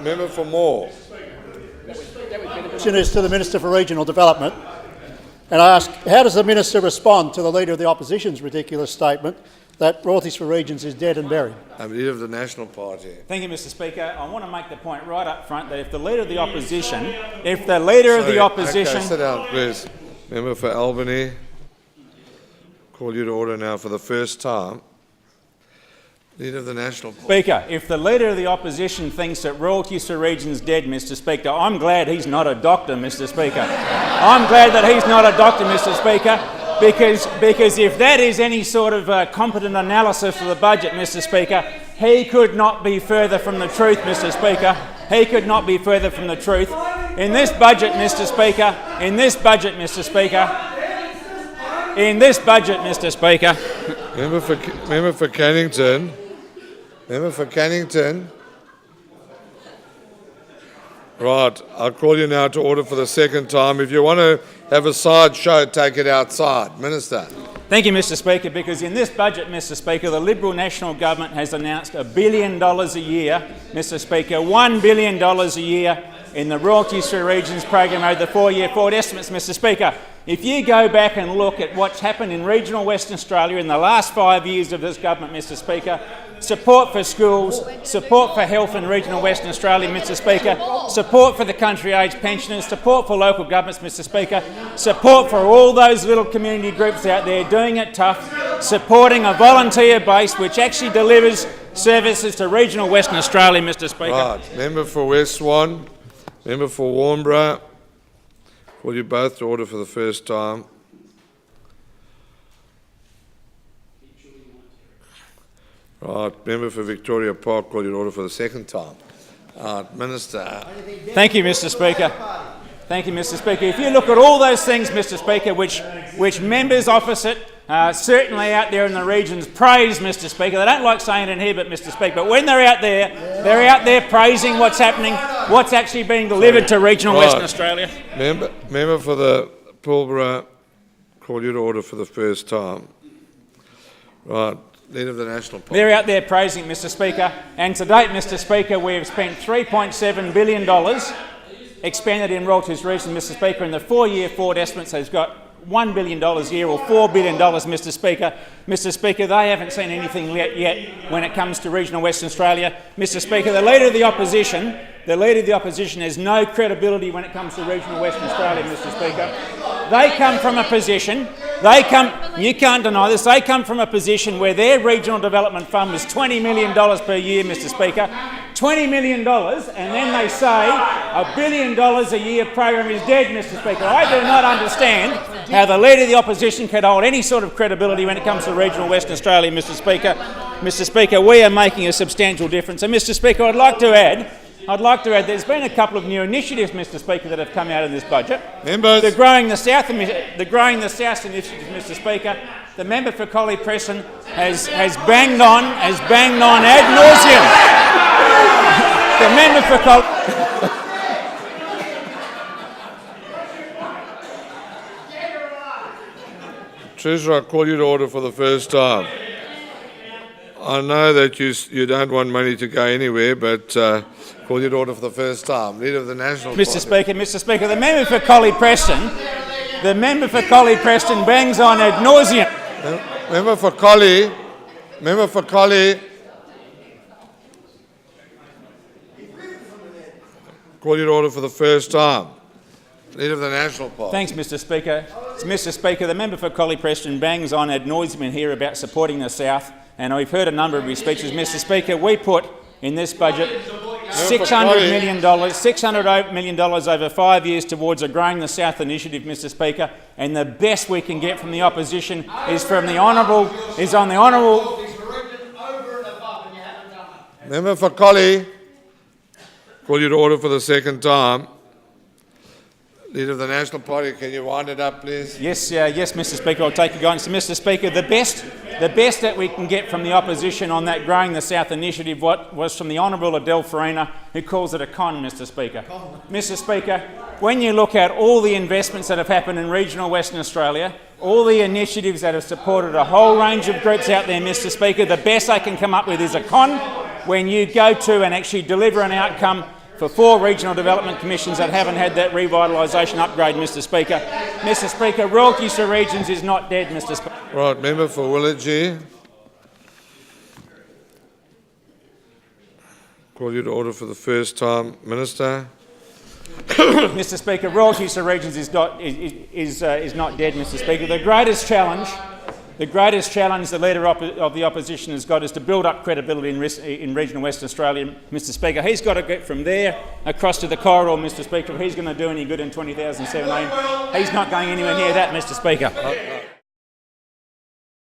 Member for Moore. The question is to the Minister for Regional Development. And I ask, how does the Minister respond to the Leader of the Opposition's ridiculous statement that Royalties for Regions is dead and buried? I'm Leader of the National Party. Thank you, Mr Speaker. I want to make the point right up front that if the Leader of the Opposition, Okay, sit down, please. Member for Albany. Call you to order now for the first time. Leader of the National Party. Speaker, if the Leader of the Opposition thinks that Royalties for Regions dead, Mr Speaker, I'm glad he's not a doctor, Mr Speaker. I'm glad that he's not a doctor, Mr Speaker, because if that is any sort of competent analysis of the budget, Mr Speaker, he could not be further from the truth, Mr Speaker. He could not be further from the truth. In this budget, Mr Speaker, Member for Cannington. Member for Cannington. Right, I'll call you now to order for the second time. If you want to have a side show, take it outside. Minister. Thank you, Mr Speaker, because in this budget, Mr Speaker, the Liberal National Government has announced $1 billion a year, Mr Speaker, $1 billion a year in the Royalties for Regions program over the 4-year forward estimates, Mr Speaker. If you go back and look at what's happened in regional Western Australia in the last 5 years of this government, Mr Speaker, support for schools, support for health in regional Western Australia, Mr Speaker, support for the country-aged pensioners, support for local governments, Mr Speaker, support for all those little community groups out there doing it tough, supporting a volunteer base which actually delivers services to regional Western Australia, Mr Speaker. Right, member for West Swan, member for Warnbro. Call you both to order for the first time. Right, member for Victoria Park, call you to order for the second time. Minister. Thank you, Mr Speaker. Thank you, Mr Speaker. If you look at all those things, Mr Speaker, which members opposite, certainly out there in the regions, praise, Mr Speaker. They don't like saying it in here, but Mr Speaker, but when they're out there praising what's happening, what's actually being delivered to regional Western Australia. Member for the Pulborough, call you to order for the first time. Right. Leader of the National Party. They're out there praising, Mr Speaker, and to date, Mr Speaker, we've spent $3.7 billion expended in royalties regions, Mr Speaker, and the 4-year forward estimates has got $1 billion a year or $4 billion, Mr Speaker. Mr Speaker, they haven't seen anything yet when it comes to regional Western Australia. Mr Speaker, the Leader of the Opposition has no credibility when it comes to regional Western Australia, Mr Speaker. They come from a position, you can't deny this, they come from a position where their regional development fund was $20 million per year, Mr Speaker. $20 million, and then they say $1 billion a year program is dead, Mr Speaker. I do not understand how the Leader of the Opposition can hold any sort of credibility when it comes to regional Western Australia, Mr Speaker. Mr Speaker, we are making a substantial difference. And Mr Speaker, I'd like to add there's been a couple of new initiatives, Mr Speaker, that have come out of this budget. Members. The Growing the South initiative, Mr Speaker. The member for Collie Preston has banged on ad nauseum. The member for Treasurer, I call you to order for the first time. I know that you don't want money to go anywhere, but call you to order for the first time. Leader of the National Party. Mr Speaker, the member for Collie Preston bangs on ad nauseum. Member for Collie. Call you to order for the first time. Leader of the National Party. Thanks, Mr Speaker. Mr Speaker, the member for Collie Preston bangs on ad nauseum here about supporting the South, and we've heard a number of his speeches. Mr Speaker, we put in this budget $600 million over 5 years towards a Growing the South initiative, Mr Speaker, and the best we can get from the opposition is on the honourable. Member for Collie. Call you to order for the second time. Leader of the National Party, can you wind it up, please? Yes, Mr Speaker, I'll take your guidance. Mr Speaker, the best that we can get from the opposition on that Growing the South initiative was from the Honourable Adele Farina, who calls it a con, Mr Speaker. Mr Speaker, when you look at all the investments that have happened in regional Western Australia, all the initiatives that have supported a whole range of groups out there, Mr Speaker, the best I can come up with is a con when you go to and actually deliver an outcome for 4 regional development commissions that haven't had that revitalisation upgrade, Mr Speaker. Mr Speaker, Royalties for Regions is not dead, Mr Speaker. Right, member for Willagee. Call you to order for the first time. Minister. Mr Speaker, Royalties for Regions is not dead, Mr Speaker. The greatest challenge the Leader of the Opposition has got is to build up credibility in regional Western Australia, Mr Speaker. He's got to get from there across to the corridor, Mr Speaker. If he's going to do any good in 2017, he's not going anywhere near that, Mr Speaker.